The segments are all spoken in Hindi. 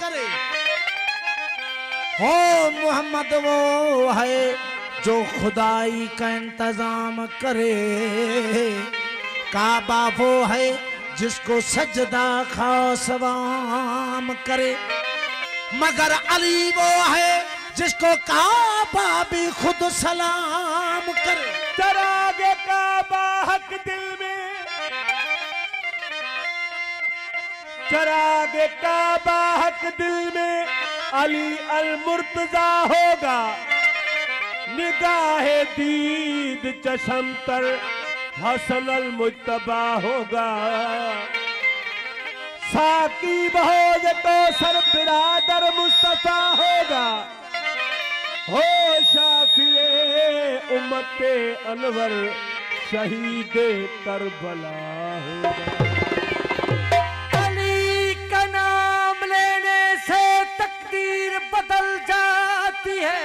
करे। हो मोहम्मद वो है जो खुदाई का इंतजाम करे। काबा वो है जिसको सजदा खासवाम करे। मगर अली वो है जिसको काबा भी खुद सलाम करे। चरागे काबा हक दिल में, चरागे काबा हक दिल में अली अल मुर्तजा होगा। निगाहे दीद चशम तर हसन अल मुज्तबा होगा। साकीब होज तो सर बिरादर मुस्तफा होगा। हो शाफिए उम्मते अनवर शहीद करबला होगा। अली का नाम लेने से तकदीर बदल जाती है।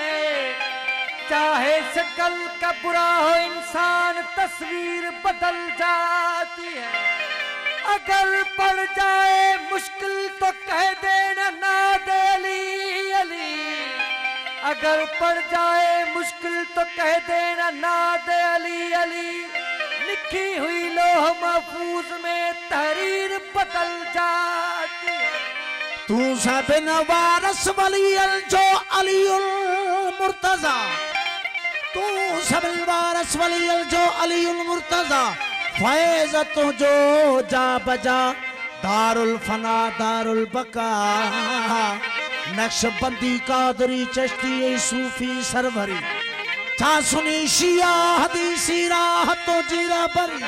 चाहे शक्ल का बुरा हो इंसान, तस्वीर बदल जाती है। अगर पड़ जाए मुश्किल तो कह देना नाद अली अली। अगर पड़ जाए मुश्किल तो कह देना नाद अली अली। लिखी हुई लोह महफूज में तहरीर बदल जाती है। तू सब वारस वली जो अलीउल मुर्तजा। तू सब वारस वली जो अलीउल मुर्तजा। फैज़ तुझो जा बजा दारुल फना दारुल बका। नक्शबंदी कादरी चिश्ती सूफी सरवरी। छा सुनी शिया हदीसी राह तो जीरा बरी।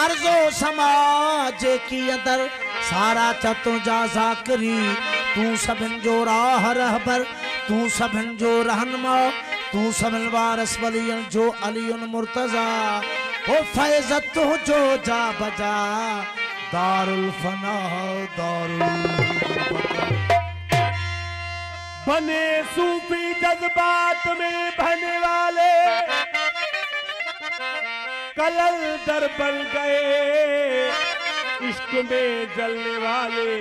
अर्जो समाज की अंदर सारा चतो जा जाकरी। तू सभिन जो राह रहबर, तू सभिन जो रहनुमा, तू सभिन वारस वलियन जो अलीउल मुर्तजा। ओ फैज़ तुझो जा बजा दारुल फना दारुल बका। बने सूफी जज्बात में बहने वाले कलल दर बन गए। इश्क में जलने वाले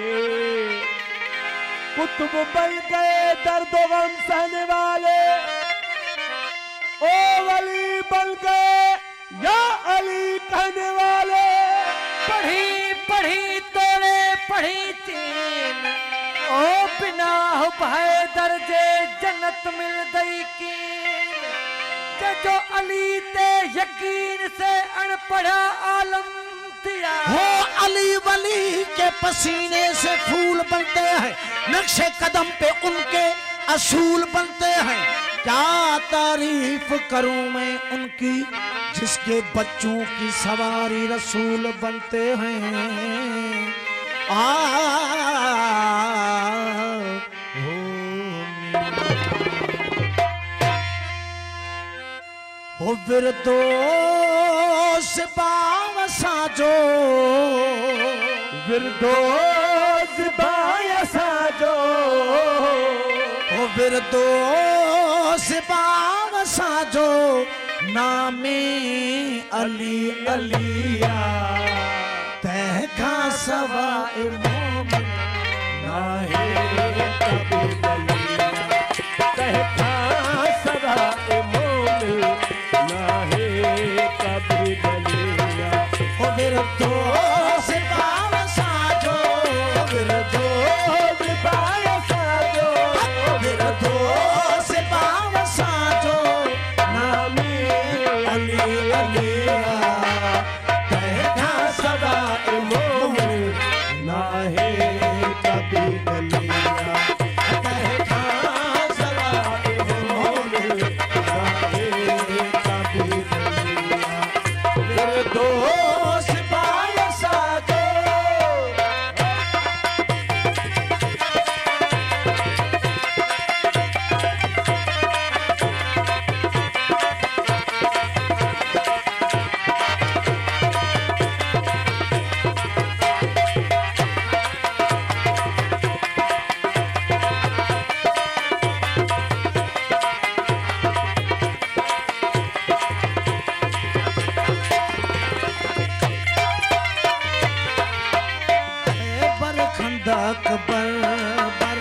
कुतुब बन गए। दर्द गम सहने वाले ओ वली बन गए या अली कहने वाले। पढ़ी पढ़ी तोड़े पढ़ी तीन ओ बिना हो भाई दर्जे जन्नत मिल गई कीन। जो अली ते यकीन से अनपढ़ा आलम दिया। हो अली वली के पसीने से फूल बनते हैं। नक्शे कदम पे उनके असूल बनते हैं। क्या तारीफ करूं मैं उनकी जिसके बच्चों की सवारी रसूल बनते हैं। हो विरदोस बावसा जो विरदोस बायसा जो हो विरदोस बावसा जो नामे अली अलिया। तहखा सवाए मोमिन नाहे कभी बलिया। तहखा सवाए मोमिन नाहे कभी बलिया। हो विरदोस बावसा जो विरदोस बायसा जो विरदोस बावसा जो नामे अली अलिया। तहखा सवाए मोमिन नाहे कभी बलिया। तहखा सवाए मोमिन नाहे कभी बलिया। विरदोस बावसा जो खंदक बर बर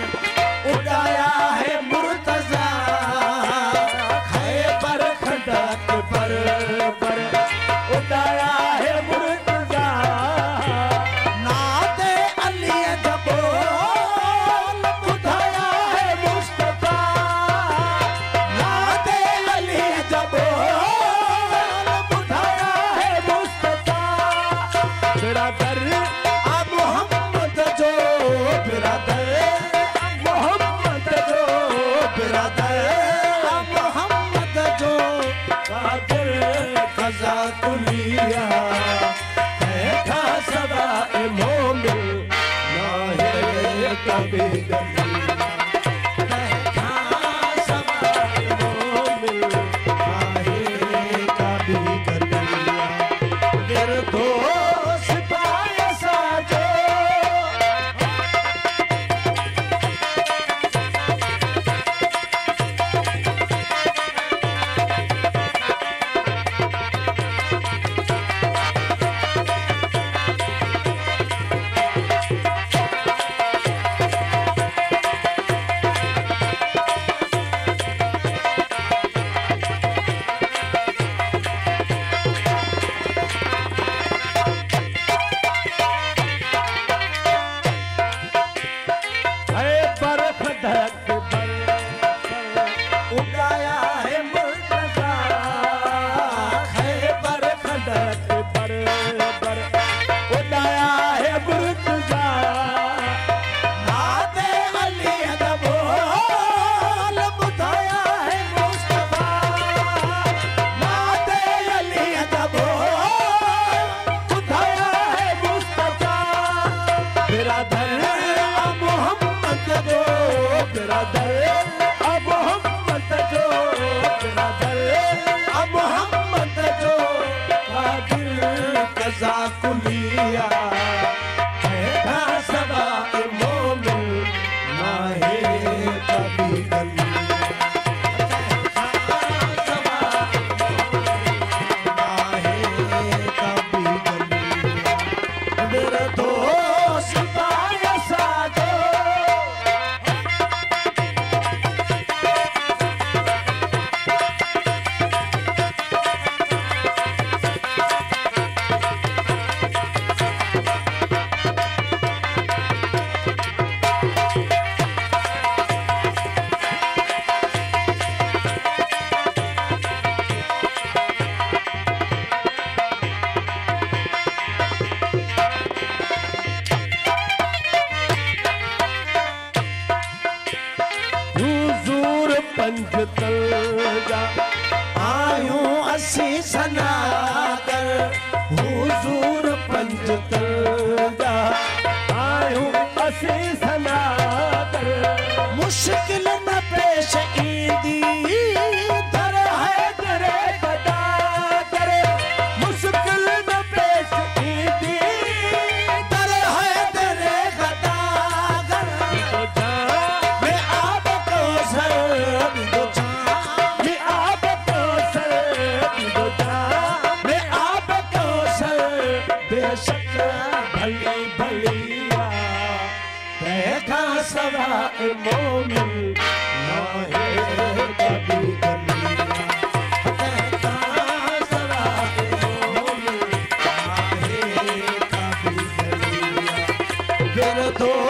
फिर तो